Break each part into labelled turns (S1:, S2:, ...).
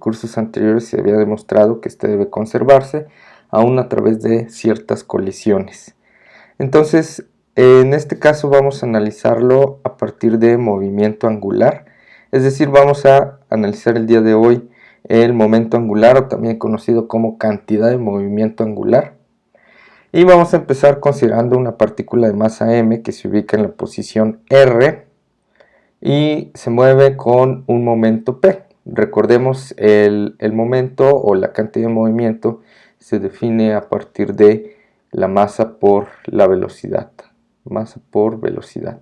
S1: cursos anteriores se había demostrado que este debe conservarse aún a través de ciertas colisiones. Entonces, en este caso vamos a analizarlo a partir de movimiento angular, es decir, vamos a analizar el día de hoy el momento angular, o también conocido como cantidad de movimiento angular. Y vamos a empezar considerando una partícula de masa m que se ubica en la posición R y se mueve con un momento p. Recordemos, el momento o la cantidad de movimiento se define a partir de la masa por la velocidad. Masa por velocidad.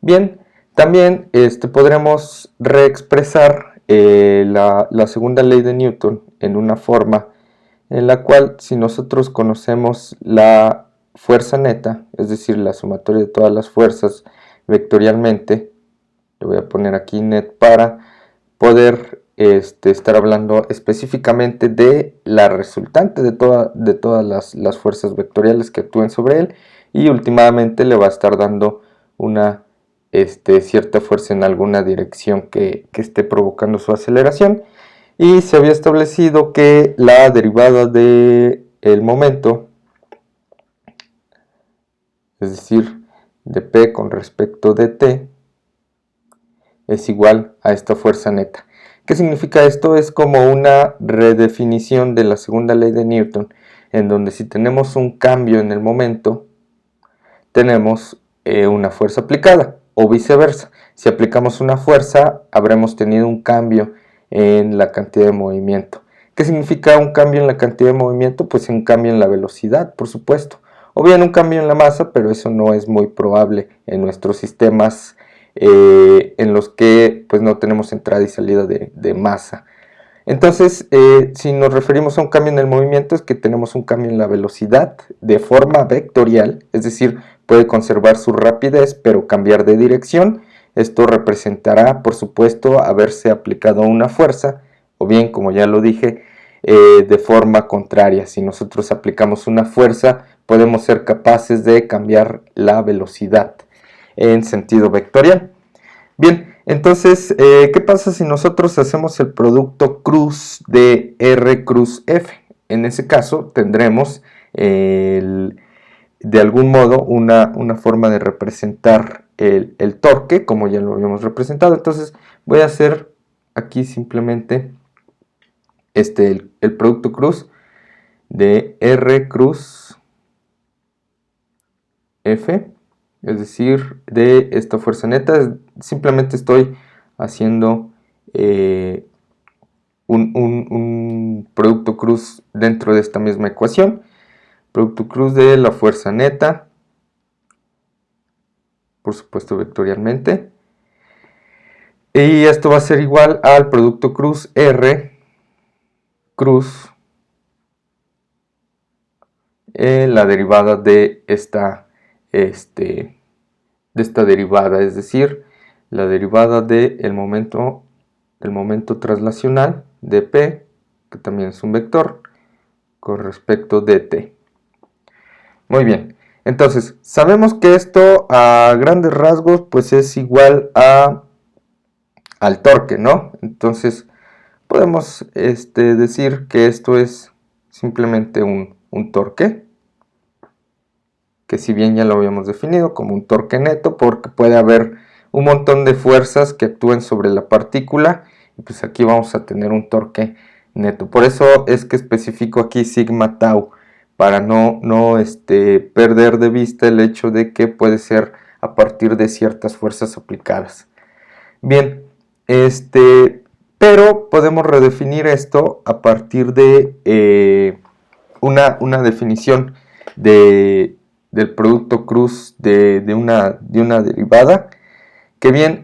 S1: Bien, también podremos reexpresar la segunda ley de Newton en una forma en la cual, si nosotros conocemos la fuerza neta, es decir, la sumatoria de todas las fuerzas vectorialmente, le voy a poner aquí net para poder estar hablando específicamente de la resultante de todas las fuerzas vectoriales que actúen sobre él, y últimamente le va a estar dando una cierta fuerza en alguna dirección que esté provocando su aceleración. Y se había establecido que la derivada del momento, es decir, de P con respecto de T, es igual a esta fuerza neta. ¿Qué significa esto? Es como una redefinición de la segunda ley de Newton, en donde si tenemos un cambio en el momento, tenemos una fuerza aplicada, o viceversa. Si aplicamos una fuerza, habremos tenido un cambio en la cantidad de movimiento. ¿Qué significa un cambio en la cantidad de movimiento? Pues un cambio en la velocidad, por supuesto. O bien un cambio en la masa, pero eso no es muy probable en nuestros sistemas en los que pues no tenemos entrada y salida de masa. Entonces, si nos referimos a un cambio en el movimiento, es que tenemos un cambio en la velocidad de forma vectorial, es decir, puede conservar su rapidez pero cambiar de dirección. Esto representará, por supuesto, haberse aplicado una fuerza, o bien, como ya lo dije, de forma contraria. Si nosotros aplicamos una fuerza, podemos ser capaces de cambiar la velocidad en sentido vectorial. Bien, entonces, ¿qué pasa si nosotros hacemos el producto cruz de R cruz F? En ese caso tendremos de algún modo una forma de representar el torque, como ya lo habíamos representado. Entonces voy a hacer aquí simplemente el producto cruz de R cruz F, es decir, de esta fuerza neta. Simplemente estoy haciendo un producto cruz dentro de esta misma ecuación. Producto cruz de la fuerza neta, por supuesto vectorialmente, y esto va a ser igual al producto cruz R cruz la derivada de esta derivada, es decir, la derivada del momento traslacional de P, que también es un vector, con respecto de T. Muy bien, entonces sabemos que esto a grandes rasgos pues es igual al torque, ¿no? Entonces podemos decir que esto es simplemente un torque, que si bien ya lo habíamos definido como un torque neto, porque puede haber un montón de fuerzas que actúen sobre la partícula, y pues aquí vamos a tener un torque neto. Por eso es que especifico aquí sigma tau, para no perder de vista el hecho de que puede ser a partir de ciertas fuerzas aplicadas. Bien, pero podemos redefinir esto a partir de una definición del producto cruz de una derivada, que bien,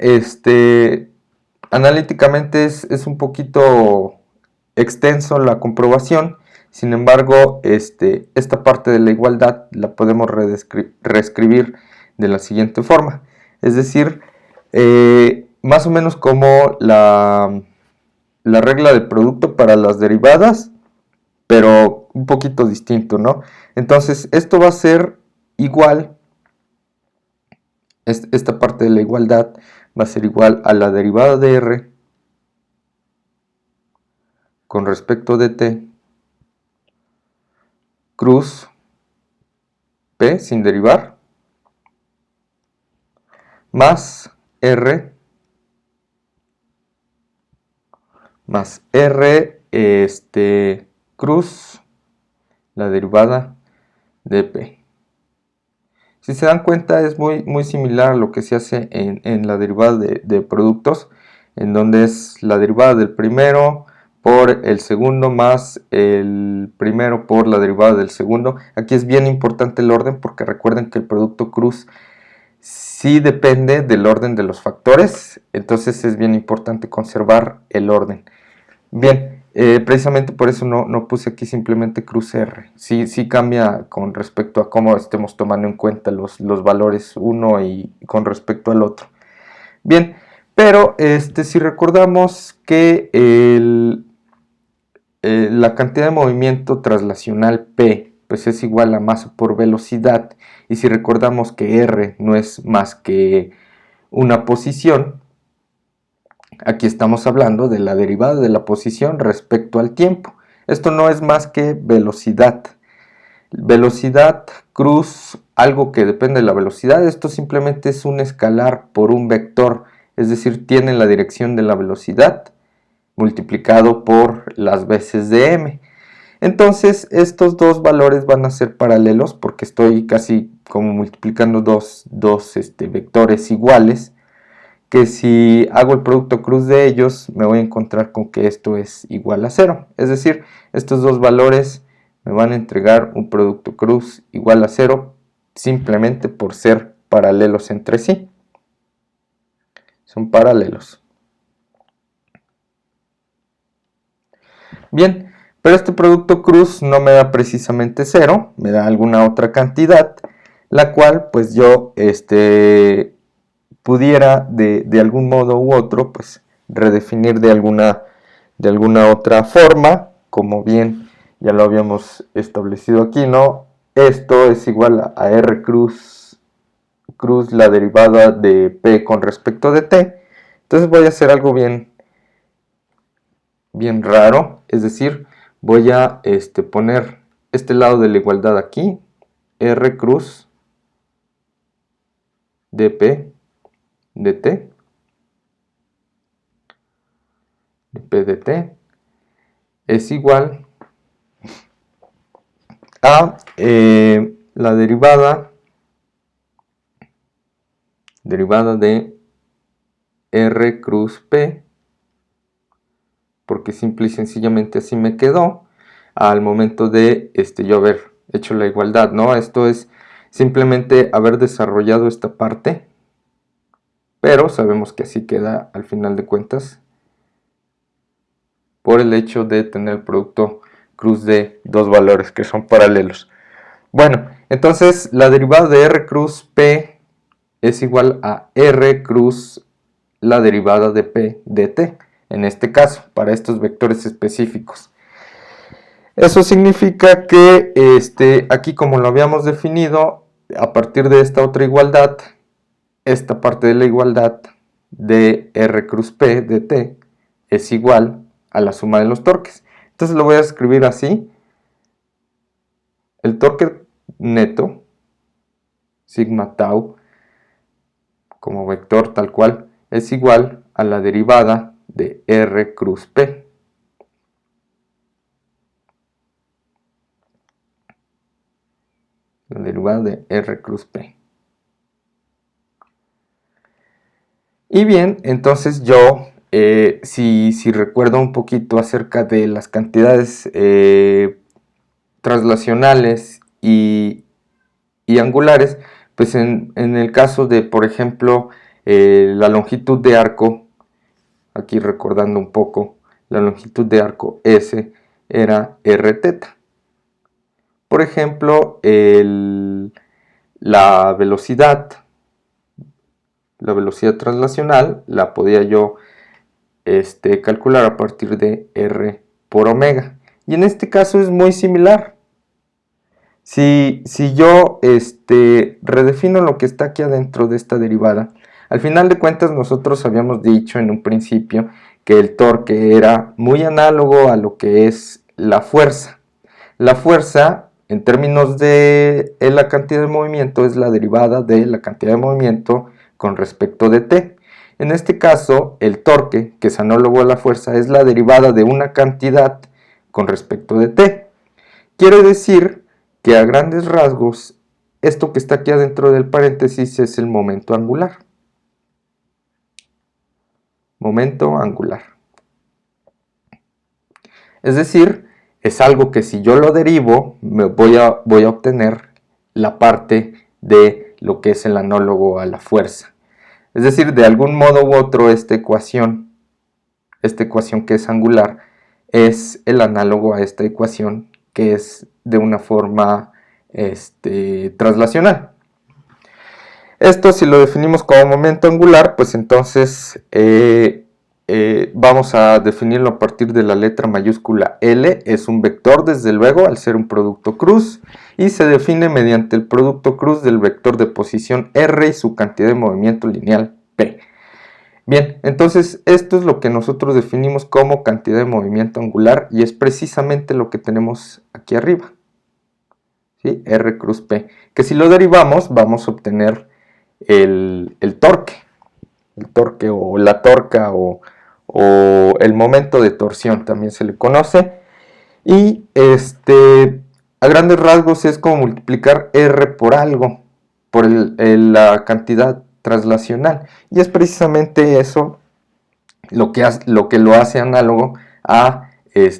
S1: analíticamente es un poquito extenso la comprobación. Sin embargo, esta parte de la igualdad la podemos reescribir de la siguiente forma, es decir, más o menos como la regla del producto para las derivadas, pero un poquito distinto, ¿no? Entonces esto va a ser igual, esta parte de la igualdad va a ser igual a la derivada de R con respecto de t cruz p sin derivar más r cruz la derivada de p. Si se dan cuenta, es muy similar a lo que se hace en la derivada de productos, en donde es la derivada del primero por el segundo más el primero por la derivada del segundo. Aquí es bien importante el orden, porque recuerden que el producto cruz sí depende del orden de los factores, entonces es bien importante conservar el orden. Bien, precisamente por eso no puse aquí simplemente cruz R. Sí cambia con respecto a cómo estemos tomando en cuenta los valores uno y con respecto al otro. Bien, pero si recordamos que la cantidad de movimiento traslacional P pues es igual a masa por velocidad, y si recordamos que R no es más que una posición, aquí estamos hablando de la derivada de la posición respecto al tiempo. Esto no es más que velocidad. Velocidad cruz algo que depende de la velocidad. Esto simplemente es un escalar por un vector, es decir, tiene la dirección de la velocidad multiplicado por las veces de m. Entonces estos dos valores van a ser paralelos, porque estoy casi como multiplicando dos vectores iguales, que si hago el producto cruz de ellos me voy a encontrar con que esto es igual a 0. Es decir, estos dos valores me van a entregar un producto cruz igual a 0, simplemente por ser paralelos entre sí. Son paralelos. Bien, pero este producto cruz no me da precisamente 0, me da alguna otra cantidad, la cual pues yo pudiera de algún modo u otro pues redefinir de alguna otra forma, como bien ya lo habíamos establecido aquí, ¿no? Esto es igual a R cruz la derivada de P con respecto de T. Entonces voy a hacer algo bien raro, es decir, voy a poner este lado de la igualdad aquí, R cruz de P de T, de P de T, es igual a la derivada de R cruz P, porque simple y sencillamente así me quedó al momento de yo haber hecho la igualdad, ¿no? Esto es simplemente haber desarrollado esta parte, pero sabemos que así queda al final de cuentas por el hecho de tener el producto cruz de dos valores que son paralelos. Bueno, entonces la derivada de R cruz P es igual a R cruz la derivada de P de T, en este caso, para estos vectores específicos. Eso significa que aquí, como lo habíamos definido, a partir de esta otra igualdad, esta parte de la igualdad de R cruz P de T es igual a la suma de los torques. Entonces lo voy a escribir así: el torque neto, sigma tau, como vector tal cual, es igual a la derivada de R cruz P. La derivada de R cruz P. Y bien, entonces yo, si recuerdo un poquito acerca de las cantidades traslacionales y angulares, pues en el caso de, por ejemplo, la longitud de arco, aquí recordando un poco, la longitud de arco S era R teta. Por ejemplo, la velocidad traslacional la podía yo calcular a partir de R por omega. Y en este caso es muy similar. Si yo redefino lo que está aquí adentro de esta derivada, al final de cuentas nosotros habíamos dicho en un principio que el torque era muy análogo a lo que es la fuerza. La fuerza, en términos de la cantidad de movimiento, es la derivada de la cantidad de movimiento con respecto de t. En este caso, el torque, que es análogo a la fuerza, es la derivada de una cantidad con respecto de t. Quiere decir que a grandes rasgos, esto que está aquí adentro del paréntesis es el momento angular. Momento angular. Es decir, es algo que si yo lo derivo, voy a obtener la parte de lo que es el análogo a la fuerza. Es decir, de algún modo u otro esta ecuación que es angular, es el análogo a esta ecuación que es de una forma traslacional. Esto, si lo definimos como momento angular, pues entonces vamos a definirlo a partir de la letra mayúscula L. Es un vector, desde luego, al ser un producto cruz, y se define mediante el producto cruz del vector de posición R y su cantidad de movimiento lineal P. Bien, entonces esto es lo que nosotros definimos como cantidad de movimiento angular, y es precisamente lo que tenemos aquí arriba, ¿sí? R cruz P, que si lo derivamos vamos a obtener el torque o la torca o el momento de torsión también se le conoce, y a grandes rasgos es como multiplicar R por algo, por la cantidad traslacional, y es precisamente eso lo que lo hace análogo a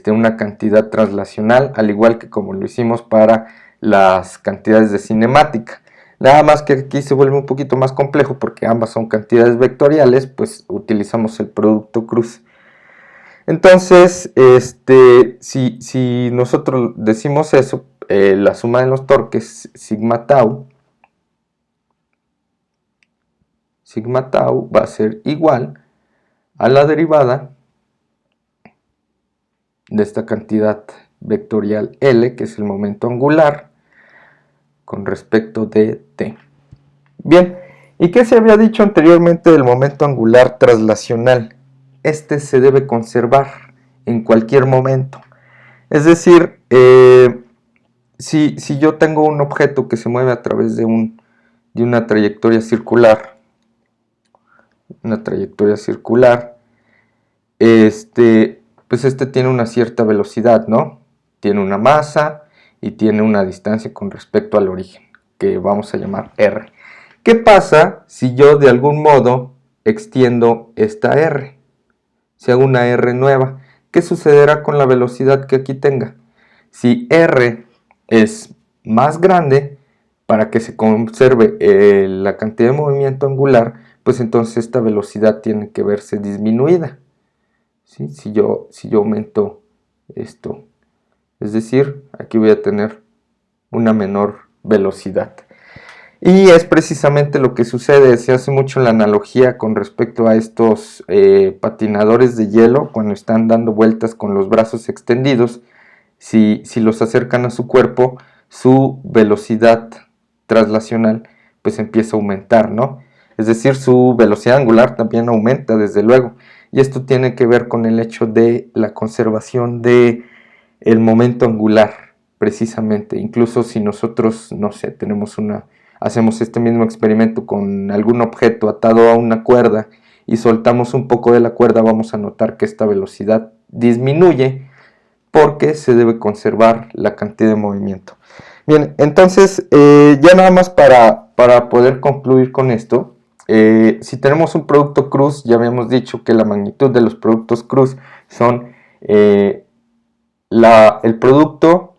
S1: una cantidad traslacional, al igual que como lo hicimos para las cantidades de cinemática. Nada más que aquí se vuelve un poquito más complejo porque ambas son cantidades vectoriales, pues utilizamos el producto cruz. Entonces, si nosotros decimos eso, la suma de los torques, sigma tau va a ser igual a la derivada de esta cantidad vectorial L, que es el momento angular, con respecto de t. Bien, ¿y qué se había dicho anteriormente del momento angular traslacional? Este se debe conservar en cualquier momento. Es decir, si yo tengo un objeto que se mueve a través de una trayectoria circular, pues tiene una cierta velocidad, ¿no? Tiene una masa y tiene una distancia con respecto al origen, que vamos a llamar r. ¿Qué pasa si yo de algún modo extiendo esta r? Si hago una r nueva, ¿qué sucederá con la velocidad que aquí tenga? Si r es más grande, para que se conserve la cantidad de movimiento angular, pues entonces esta velocidad tiene que verse disminuida, ¿sí? Si yo aumento esto, es decir, aquí voy a tener una menor velocidad. Y es precisamente lo que sucede, se hace mucho la analogía con respecto a estos patinadores de hielo cuando están dando vueltas con los brazos extendidos. Si los acercan a su cuerpo, su velocidad traslacional pues empieza a aumentar, ¿no? Es decir, su velocidad angular también aumenta, desde luego. Y esto tiene que ver con el hecho de la conservación del momento angular, precisamente. Incluso si nosotros, no sé, hacemos este mismo experimento con algún objeto atado a una cuerda y soltamos un poco de la cuerda, vamos a notar que esta velocidad disminuye porque se debe conservar la cantidad de movimiento. Bien, entonces ya nada más para poder concluir con esto, si tenemos un producto cruz, ya habíamos dicho que la magnitud de los productos cruz son el producto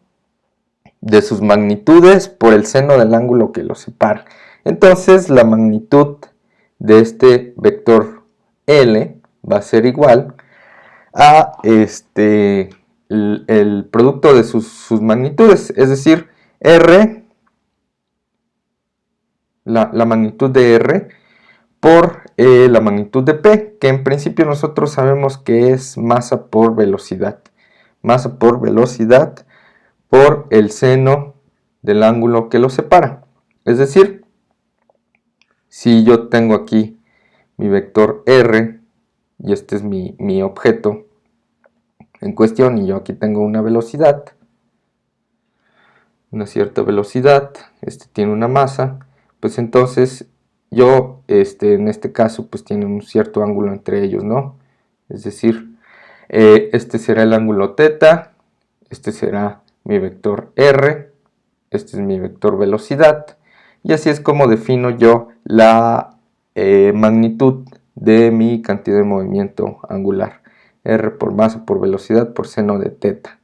S1: de sus magnitudes por el seno del ángulo que los separa. Entonces la magnitud de este vector L va a ser igual a el producto de sus magnitudes, es decir, R, la magnitud de R por la magnitud de P, que en principio nosotros sabemos que es masa por velocidad. Masa por velocidad por el seno del ángulo que lo separa. Es decir, si yo tengo aquí mi vector R y este es mi objeto en cuestión, y yo aquí tengo una velocidad, una cierta velocidad, este tiene una masa, pues entonces yo, en este caso, pues tiene un cierto ángulo entre ellos, ¿no? Es decir, este será el ángulo θ, este será mi vector r, este es mi vector velocidad, y así es como defino yo la magnitud de mi cantidad de movimiento angular, r por masa por velocidad por seno de θ.